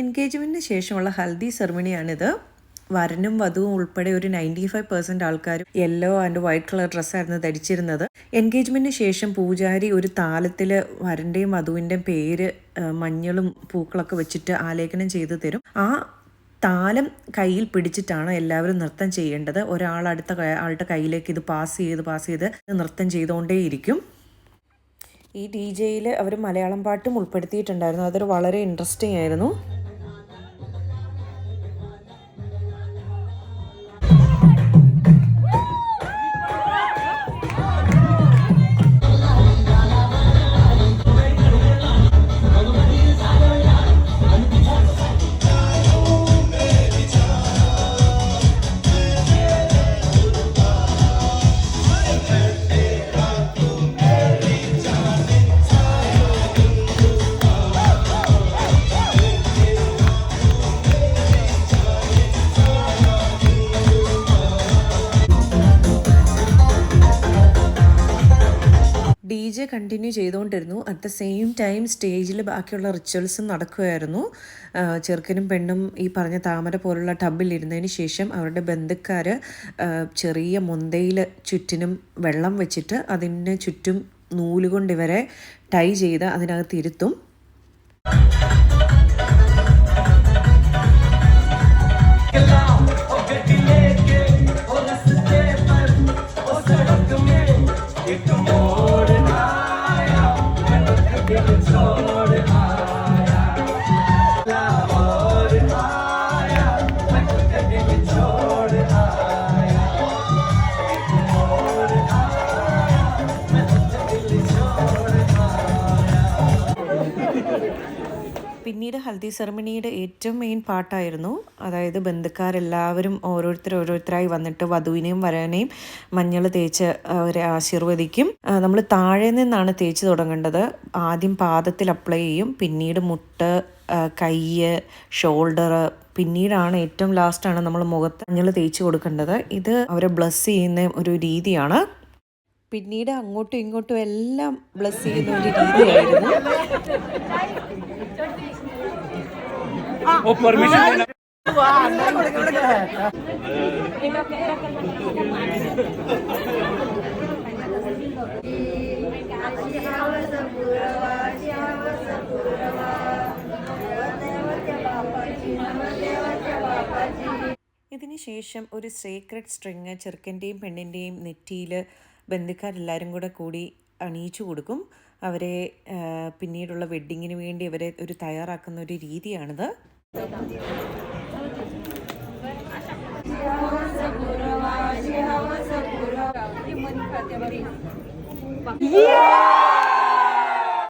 എൻഗേജ്മെൻറ്റിന് ശേഷമുള്ള ഹൽദി സെറിമണിയാണിത്. വരനും വധുവും ഉൾപ്പെടെ ഒരു 95% ആൾക്കാരും യെല്ലോ ആൻഡ് വൈറ്റ് കളർ ഡ്രസ്സായിരുന്നു ധരിച്ചിരുന്നത്. എൻഗേജ്മെൻറ്റിന് ശേഷം പൂജാരി ഒരു താലത്തിൽ വരൻ്റെയും വധുവിൻ്റെയും പേര് മഞ്ഞളും പൂക്കളൊക്കെ വെച്ചിട്ട് ആലേഖനം ചെയ്ത് തരും. ആ താലം കയ്യിൽ പിടിച്ചിട്ടാണ് എല്ലാവരും നൃത്തം ചെയ്യേണ്ടത്. ഒരാൾ അടുത്ത ആളുടെ കയ്യിലേക്ക് ഇത് പാസ് ചെയ്ത് നൃത്തം ചെയ്തുകൊണ്ടേയിരിക്കും. ഈ DJ-യിൽ അവർ മലയാളം പാട്ടും ഉൾപ്പെടുത്തിയിട്ടുണ്ടായിരുന്നു. അതൊരു വളരെ ഇൻട്രസ്റ്റിംഗ് ആയിരുന്നു. DJ കണ്ടിന്യൂ ചെയ്തുകൊണ്ടിരുന്നു. അറ്റ് ദ സെയിം ടൈം സ്റ്റേജിൽ ബാക്കിയുള്ള റിച്വൽസും നടക്കുകയായിരുന്നു. ചെറുക്കനും പെണ്ണും ഈ പറഞ്ഞ താമര പോലുള്ള ടബിലിരുന്നതിന് ശേഷം അവരുടെ ബന്ധുക്കാർ ചെറിയ മുന്തയിൽ ചുറ്റിനും വെള്ളം വെച്ചിട്ട് അതിന് ചുറ്റും നൂലുകൊണ്ട് ഇവരെ ടൈ ചെയ്ത് അതിനകത്ത് ഇരുത്തും. പിന്നീട് ഹൽദി സെറിമണിയുടെ ഏറ്റവും മെയിൻ പാട്ടായിരുന്നു. അതായത് ബന്ധുക്കാരെല്ലാവരും ഓരോരുത്തരായി വന്നിട്ട് വധുവിനെയും വരനെയും മഞ്ഞൾ തേച്ച് അവരെ ആശീർവദിക്കും. നമ്മൾ താഴെ നിന്നാണ് തേച്ച് തുടങ്ങേണ്ടത്. ആദ്യം പാദത്തിൽ അപ്ലൈ ചെയ്യും, പിന്നീട് മുട്ട്, കൈ, ഷോൾഡർ, പിന്നീടാണ് ഏറ്റവും ലാസ്റ്റാണ് നമ്മൾ മുഖത്ത് മഞ്ഞൾ തേച്ച് കൊടുക്കേണ്ടത്. ഇത് അവരെ ബ്ലസ് ചെയ്യുന്ന ഒരു രീതിയാണ്. പിന്നീട് അങ്ങോട്ടും ഇങ്ങോട്ടും എല്ലാം ബ്ലസ് ചെയ്യുന്ന ഒരു രീതിയായിരുന്നു. ഇതിനുശേഷം ഒരു സീക്രട്ട് സ്ട്രിങ് ചെറുക്കൻ്റെയും പെണ്ണിൻ്റെയും നെറ്റിയിൽ ബന്ധുക്കാരെല്ലാവരും കൂടി അണിയിച്ചു കൊടുക്കും. അവരെ പിന്നീടുള്ള വെഡ്ഡിങ്ങിന് വേണ്ടി അവരെ ഒരു തയ്യാറാക്കുന്ന ഒരു രീതിയാണിത്. Yeah!